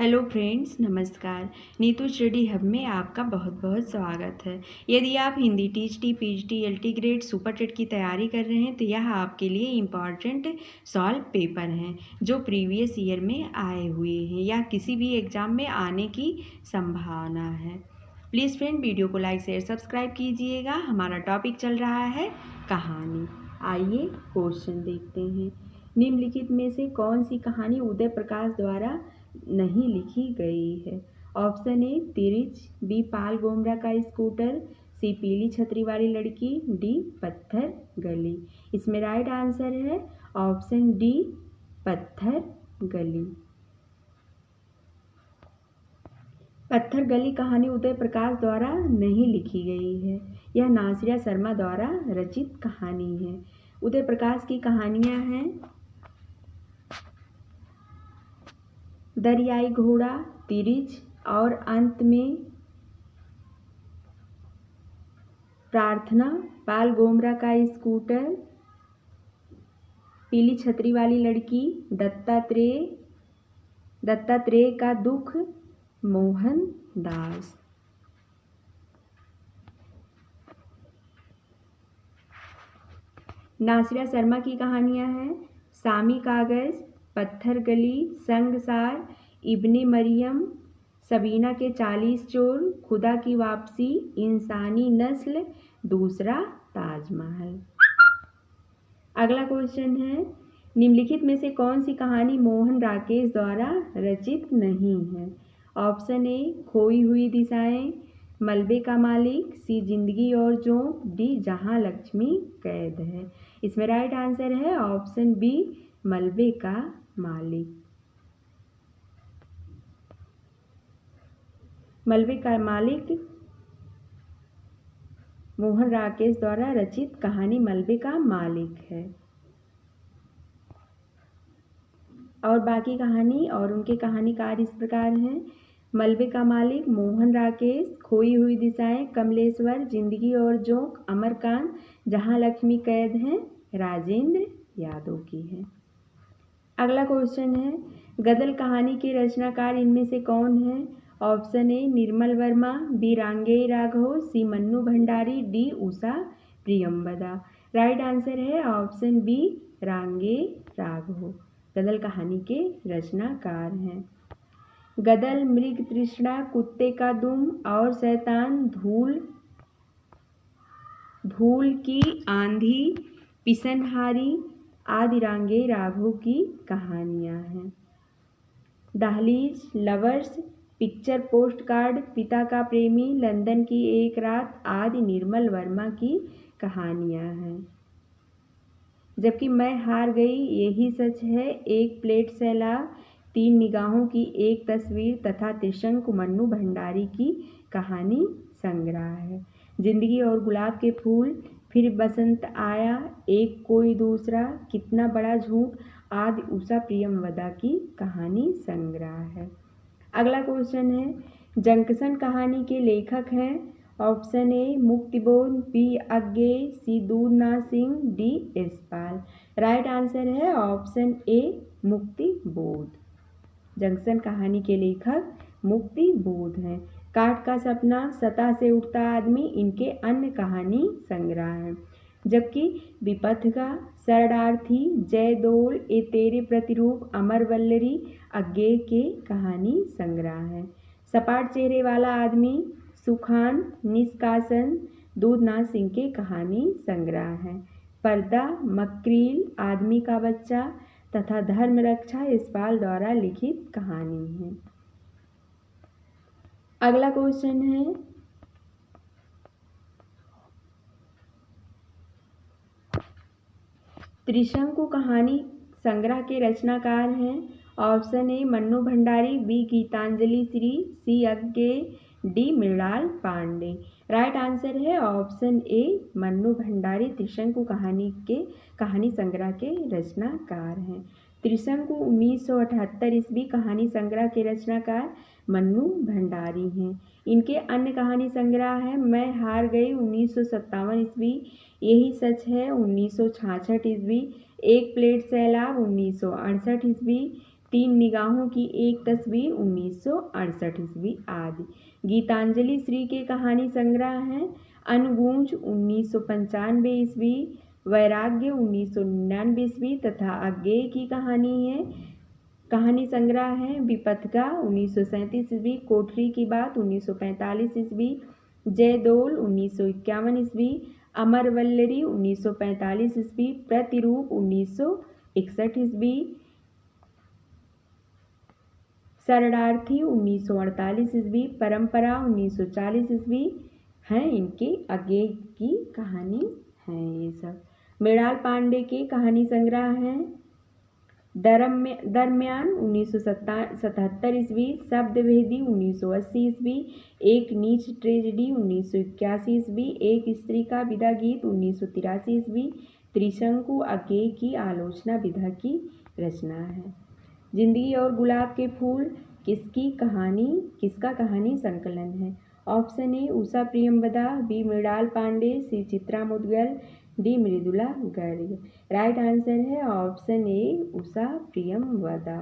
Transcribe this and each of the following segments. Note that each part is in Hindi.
हेलो फ्रेंड्स, नमस्कार। नीतू स्टडी हब में आपका बहुत बहुत स्वागत है। यदि आप हिंदी टीचटी, PhD, LT grade, super TET की तैयारी कर रहे हैं तो यह आपके लिए इम्पॉर्टेंट सॉल्व पेपर हैं जो प्रीवियस ईयर में आए हुए हैं या किसी भी एग्ज़ाम में आने की संभावना है। प्लीज़ फ्रेंड, वीडियो को लाइक शेयर सब्सक्राइब कीजिएगा। हमारा टॉपिक चल रहा है कहानी। आइए क्वेश्चन देखते हैं। निम्नलिखित में से कौन सी कहानी उदय प्रकाश द्वारा नहीं लिखी गई है? ऑप्शन ए तिरिच, बी पाल गोमरा का स्कूटर, सी पीली छतरी वाली लड़की, डी पत्थर गली। इसमें राइट आंसर है ऑप्शन डी पत्थर गली। पत्थर गली कहानी उदय प्रकाश द्वारा नहीं लिखी गई है। यह नासिरा शर्मा द्वारा रचित कहानी है। उदय प्रकाश की कहानियां हैं दरियाई घोड़ा, तिरिच और अंत में प्रार्थना, पाल गोमरा का स्कूटर, पीली छतरी वाली लड़की, दत्तात्रेय का दुख, मोहन दास। नासिरा शर्मा की कहानियां हैं सामी कागज, पत्थर गली, संगसार, इब्ने मरियम, सबीना के 40 चोर, खुदा की वापसी, इंसानी नस्ल, दूसरा ताजमहल। अगला क्वेश्चन है निम्नलिखित में से कौन सी कहानी मोहन राकेश द्वारा रचित नहीं है? ऑप्शन ए खोई हुई दिशाएं, मलबे का मालिक, सी जिंदगी और जोंक, डी जहां लक्ष्मी कैद है। इसमें राइट आंसर है ऑप्शन बी मलबे का मालिक। मलबे का मालिक मोहन राकेश द्वारा रचित कहानी मलबे का मालिक है। और बाकी कहानी और उनके कहानीकार इस प्रकार हैं मलबे का मालिक मोहन राकेश, खोई हुई दिशाएं कमलेश्वर, जिंदगी और जोंक अमरकांत, जहां लक्ष्मी कैद हैं राजेंद्र यादव की है। अगला क्वेश्चन है गदल कहानी के रचनाकार इनमें से कौन है? Option A Nirmal Verma, B Rangeya Raghav, C Mannu Bhandari, D Usha Priyamvada. Right answer है ऑप्शन बी रांगेय राघव। गदल कहानी के रचनाकार हैं। गदल, मृग तृष्णा, कुत्ते का दुम और शैतान, धूल की आंधी, पिसनहारी आदि रांगेय राघव की कहानियां हैं। दहलीज, लवर्स, पिक्चर पोस्ट कार्ड, पिता का प्रेमी, लंदन की एक रात आदि निर्मल वर्मा की कहानियां हैं। जबकि मैं हार गई, यही सच है, एक प्लेट सैलाब, तीन निगाहों की एक तस्वीर तथा त्रिशंकु मन्नू भंडारी की कहानी संग्रह है। जिंदगी और गुलाब के फूल, फिर बसंत आया, एक कोई दूसरा, कितना बड़ा झूठ आदि उषा प्रियंवदा की कहानी संग्रह है। अगला क्वेश्चन है जंक्शन कहानी के लेखक हैं। Option A Muktibodh, B Agyeya, C Doodhnath Singh, D Yashpal. Right answer है ऑप्शन ए मुक्तिबोध। जंक्शन कहानी के लेखक मुक्तिबोध हैं। काठ का सपना, सतह से उठता आदमी इनके अन्य कहानी संग्रह हैं। जबकि विपथगा, शरणार्थी, जयदोल, ए तेरे प्रतिरूप, अमर वल्लरी अज्ञेय के कहानी संग्रह हैं। सपाट चेहरे वाला आदमी, सुखान, निष्कासन दूधनाथ सिंह के कहानी संग्रह हैं। पर्दा, मक्रील, आदमी का बच्चा तथा धर्म रक्षा यशपाल द्वारा लिखित कहानी है। अगला क्वेश्चन है त्रिशंकु कहानी संग्रह के रचनाकार हैं। Option A Mannu Bhandari, B Geetanjali Shree, C Agyeya, D Mrinal Pande. Right answer है ऑप्शन ए मन्नू भंडारी त्रिशंकु कहानी संग्रह के रचनाकार हैं। त्रिशंकु 1978 ईस्वी कहानी संग्रह के रचनाकार मन्नू भंडारी हैं। इनके अन्य कहानी संग्रह है मैं हार गई 1957 ईस्वी, यही सच है 1966 ईस्वी, एक प्लेट सैलाब 1968 ईस्वी, तीन निगाहों की एक तस्वीर 1968 ईस्वी आदि। गीतांजलि श्री के कहानी संग्रह हैं अनुगूंज 1995 ईस्वी, वैराग्य 1999 ईस्वी तथा अज्ञेय की कहानी संग्रह है विपथिका 1937 ईस्वी, कोठरी की बात 1945 ईस्वी, जयदोल 1951 ईस्वी, अमरवल्लरी 1945 ईस्वी, प्रतिरूप 1961 ईस्वी, शरणार्थी 1948 ईस्वी, परंपरा 1940 ईस्वी हैं इनके अज्ञेय की कहानी है। ये सब मृणाल पांडे के कहानी संग्रह हैं दरम्यान 1977 ईस्वी, शब्दभेदी 1980 ईस्वी, एक नीच ट्रेजेडी 1981 ईस्वी, एक स्त्री का विदा गीत 1983 ईस्वी, त्रिशंकु अज्ञेय की आलोचना विधा की रचना है। जिंदगी और गुलाब के फूल किसका कहानी संकलन है? Option A Usha Priyamvada, B Mrinal Pande, C Chitra Mudgal, D Mridula Garg. Right answer है ऑप्शन ए उषा प्रियंवदा।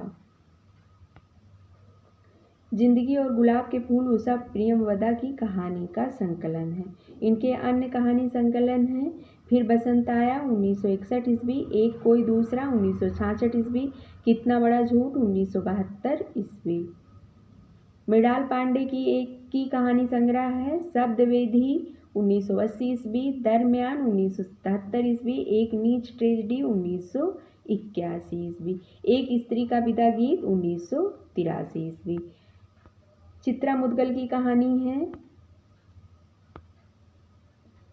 जिंदगी और गुलाब के फूल उषा प्रियंवदा की कहानी का संकलन है। इनके अन्य कहानी संकलन हैं फिर बसंत आया 1961 ईस्वी, एक कोई दूसरा 1966 ईस्वी, कितना बड़ा झूठ 1972 ईस्वी। मृणाल पांडे की कहानी संग्रह है शब्दवेदी 1980 ईस्वी, दरम्यान 1977 ईस्वी, एक नीच ट्रेजेडी 1981 ईस्वी, एक स्त्री का विदा गीत 1983 ईस्वी। चित्रा मुदगल की कहानी है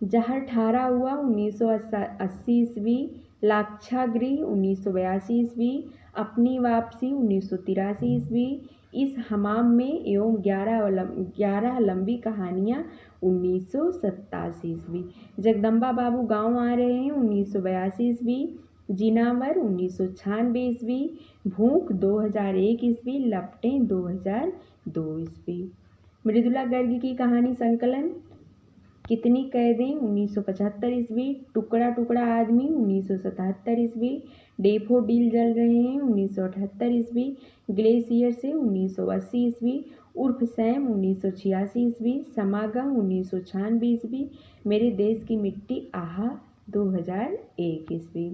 जहर ठारा हुआ 1980 ईस्वी, लाक्षागृह 1982 ईस्वी, अपनी वापसी 1983 ईस्वी, इस हमाम में एवं 11 लंबी कहानियाँ 1987 ईस्वी, जगदम्बा बाबू गांव आ रहे हैं 1982 ईस्वी, जिनावर 1996 ईस्वी, भूख 2001 ईस्वी, लपटें 2002 ईस्वी। मृदुला गर्ग की कहानी संकलन कितनी कैदें 1975 ईस्वी, टुकड़ा टुकड़ा आदमी 1977 ईस्वी, डेफोडिल जल रहे हैं 1978 ईस्वी, ग्लेशियर से 1980 ईस्वी, उर्फ सैम 1986 ईस्वी, समागम 1996 ईस्वी, मेरे देश की मिट्टी आहा 2001 ईस्वी।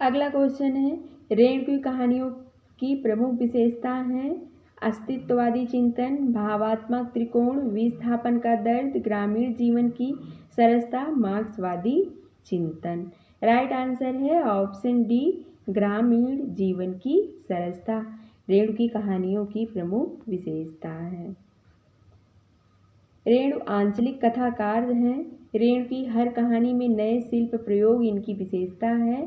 अगला क्वेश्चन है रेणु की कहानियों की प्रमुख विशेषता है अस्तित्ववादी चिंतन, भावात्मक त्रिकोण, विस्थापन का दर्द, ग्रामीण जीवन की सरसता, मार्क्सवादी चिंतन। राइट आंसर है ऑप्शन डी ग्रामीण जीवन की सरसता रेणु की कहानियों की प्रमुख विशेषता है। रेणु आंचलिक कथाकार हैं। रेणु की हर कहानी में नए शिल्प प्रयोग इनकी विशेषता है।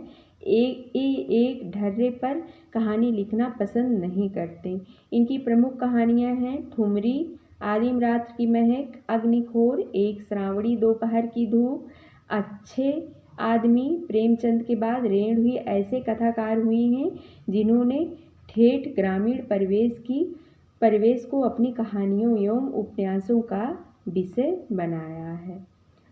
एक ढर्रे पर कहानी लिखना पसंद नहीं करते। इनकी प्रमुख कहानियां हैं ठुमरी, आदिम रात्र की महक, अग्निखोर, एक श्रावणी दोपहर की धूप, अच्छे आदमी। प्रेमचंद के बाद रेणु ही ऐसे कथाकार हुए हैं जिन्होंने ठेठ ग्रामीण परिवेश को अपनी कहानियों एवं उपन्यासों का विषय बनाया है।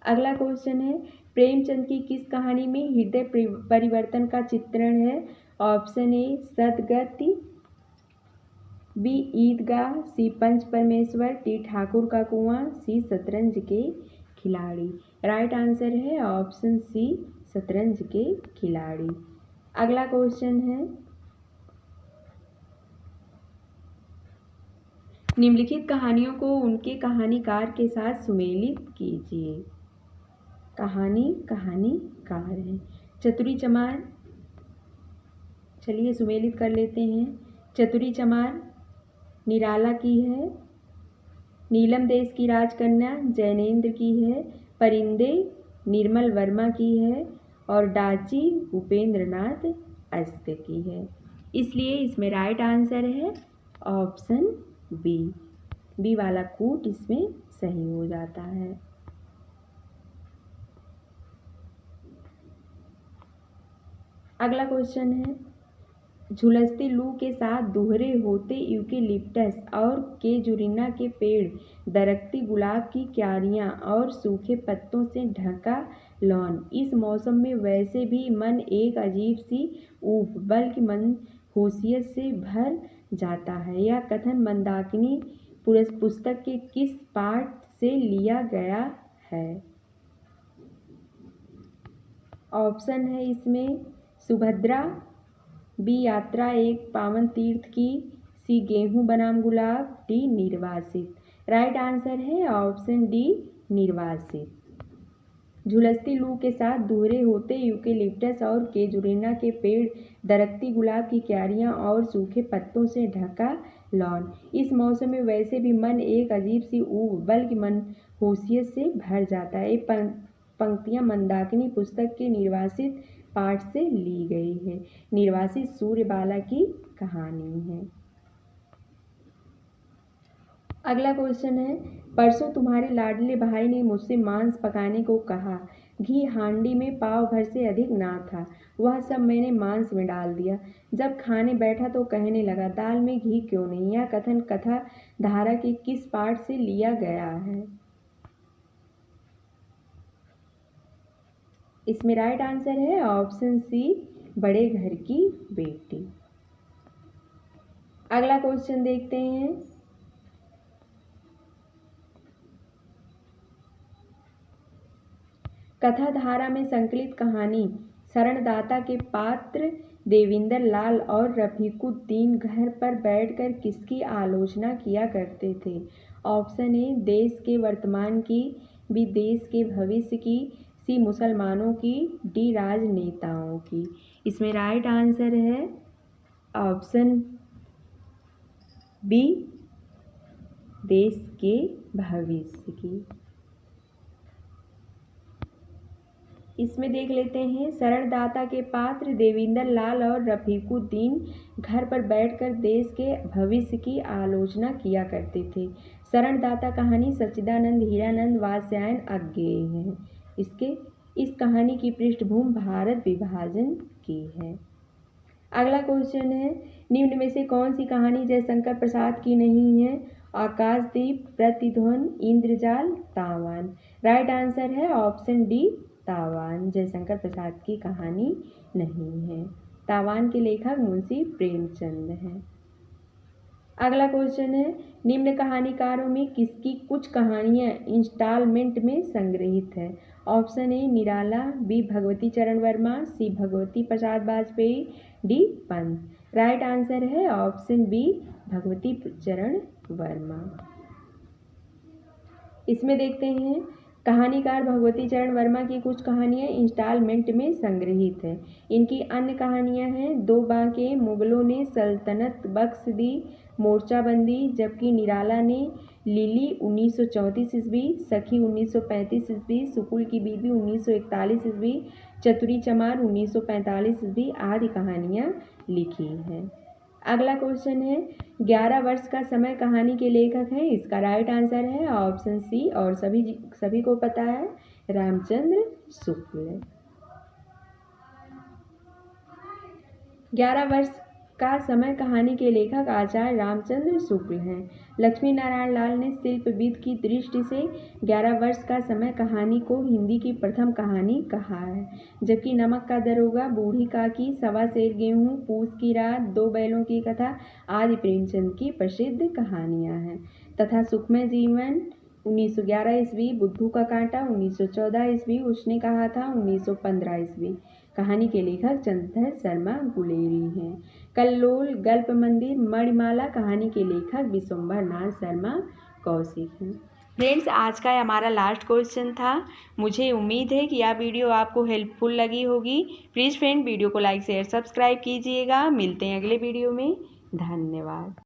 अगला क्वेश्चन है प्रेमचंद की किस कहानी में हृदय परिवर्तन का चित्रण है? ऑप्शन ए सदगति, बी ईदगाह, सी पंच परमेश्वर, डी ठाकुर का कुआं, सी शतरंज के खिलाड़ी। राइट आंसर है ऑप्शन सी शतरंज के खिलाड़ी। अगला क्वेश्चन है निम्नलिखित कहानियों को उनके कहानीकार के साथ सुमेलित कीजिए। कहानीकार है चतुरी चमार। चलिए सुमेलित कर लेते हैं। चतुरी चमार निराला की है, नीलम देश की राजकन्या जैनेन्द्र की है, परिंदे निर्मल वर्मा की है और डाची उपेंद्रनाथ अस्क की है। इसलिए इसमें राइट आंसर है ऑप्शन बी वाला कूट इसमें सही हो जाता है। अगला क्वेश्चन है झुलसते लू के साथ दोहरे होते यूकेलिप्टस और केजुरिना के पेड़, दरकती गुलाब की क्यारियां और सूखे पत्तों से ढका लौन। इस मौसम में वैसे भी मन एक अजीब सी ऊब बल्कि मन होशियत से भर जाता है। यह कथन मंदाकिनी पुस्तक के किस पाठ से लिया गया है? ऑप्शन है इसमें सुभद्रा, बी यात्रा एक पावन तीर्थ की, सी गेहूं बनाम गुलाब, डी निर्वासित। राइट आंसर है ऑप्शन डी निर्वासित। झुलसती लू के साथ दूहरे होते यूकेलिप्टस और केजुरेना के पेड़, दरकती गुलाब की क्यारियां और सूखे पत्तों से ढका लॉन। इस मौसम में वैसे भी मन एक अजीब सी ऊब बल्कि मन होशियत से भर जाता है। ये पंक्तियां मंदाकिनी पुस्तक के निर्वासित पाठ से ली गई है। निर्वासित सूर्यबाला की कहानी है। अगला क्वेश्चन है, परसों तुम्हारे लाडले भाई ने मुझसे मांस पकाने को कहा। घी हांडी में पाव भर से अधिक ना था। वह सब मैंने मांस में डाल दिया। जब खाने बैठा तो कहने लगा, दाल में घी क्यों नहीं? यह कथन कथा धारा के किस पाठ से लिया गया है? इसमें राइट आंसर है ऑप्शन सी बड़े घर की बेटी। अगला क्वेश्चन देखते हैं, कथा धारा में संकलित कहानी शरणदाता के पात्र देविंदर लाल और रफीकुद्दीन घर पर बैठकर किसकी आलोचना किया करते थे? ऑप्शन ए देश के वर्तमान की, बी देश के भविष्य की, सी मुसलमानों की, डी राजनेताओं की। इसमें राइट आंसर है ऑप्शन बी देश के भविष्य की। इसमें देख लेते हैं, शरणदाता के पात्र देविंदर लाल और रफीकुद्दीन घर पर बैठकर देश के भविष्य की आलोचना किया करते थे। शरणदाता कहानी सच्चिदानंद हीरानंद वात्स्यायन अज्ञेय है। इस कहानी की पृष्ठभूमि भारत विभाजन की है। अगला क्वेश्चन है, निम्न में से कौन सी कहानी जयशंकर प्रसाद की नहीं है? आकाशदीप, प्रतिध्वनि, इंद्रजाल, तावान। राइट आंसर है ऑप्शन डी तावान। जयशंकर प्रसाद की कहानी नहीं है। तावान के लेखक मुंशी प्रेमचंद हैं। अगला क्वेश्चन है, निम्न कहानीकारों में किसकी कुछ कहानियां इंस्टॉलमेंट में संग्रहित है? Option A Nirala, B Bhagwati Charan Verma, C Bhagwati Prasad Vajpeyi, D Pant. Right answer है ऑप्शन बी भगवती चरण वर्मा। इसमें देखते हैं, कहानीकार भगवती चरण वर्मा की कुछ कहानियां इंस्टॉलमेंट में संग्रहित है। इनकी अन्य कहानियां हैं, दो बांके, मुगलों ने सल्तनत बख्श दी, मोर्चाबंदी, जबकि निराला ने लिली 1934 ईस्वी, सखी 1935 ईस्वी, सुकुल की बीबी 1941 ईस्वी, चतुरी चमार 1945 ईस्वी आदि कहानियां लिखी हैं। अगला क्वेश्चन है, 11 वर्ष का समय कहानी के लेखक हैं। इसका राइट आंसर है ऑप्शन सी और सभी को पता है रामचंद्र शुक्ल। 11 वर्ष का समय कहानी के लेखक आचार्य रामचंद्र शुक्ल हैं। लक्ष्मी नारायण लाल ने शिल्पविद की दृष्टि से 11 वर्ष का समय कहानी को हिंदी की प्रथम कहानी कहा है, जबकि नमक का दरोगा, बूढ़ी काकी, सवा सेर गेहूं, पूस की रात, दो बैलों की कथा आदि प्रेमचंद की प्रसिद्ध कहानियां हैं। तथा सुखमय जीवन 1911 ईस्वी, बुद्धू का कांटा 1914 ईस्वी, उसने कहा था 1915 ईस्वी। कहानी के लेखक चंद्रधर शर्मा गुलेरी हैं। कल्लोल, गल्प मंदिर, मणिमाला कहानी के लेखक विश्वंभर नाथ शर्मा कौशिक हैं। फ्रेंड्स, आज का हमारा लास्ट क्वेश्चन था। मुझे उम्मीद है कि यह वीडियो आपको हेल्पफुल लगी होगी। प्लीज़ फ्रेंड वीडियो को लाइक शेयर सब्सक्राइब कीजिएगा। मिलते हैं अगले वीडियो में। धन्यवाद।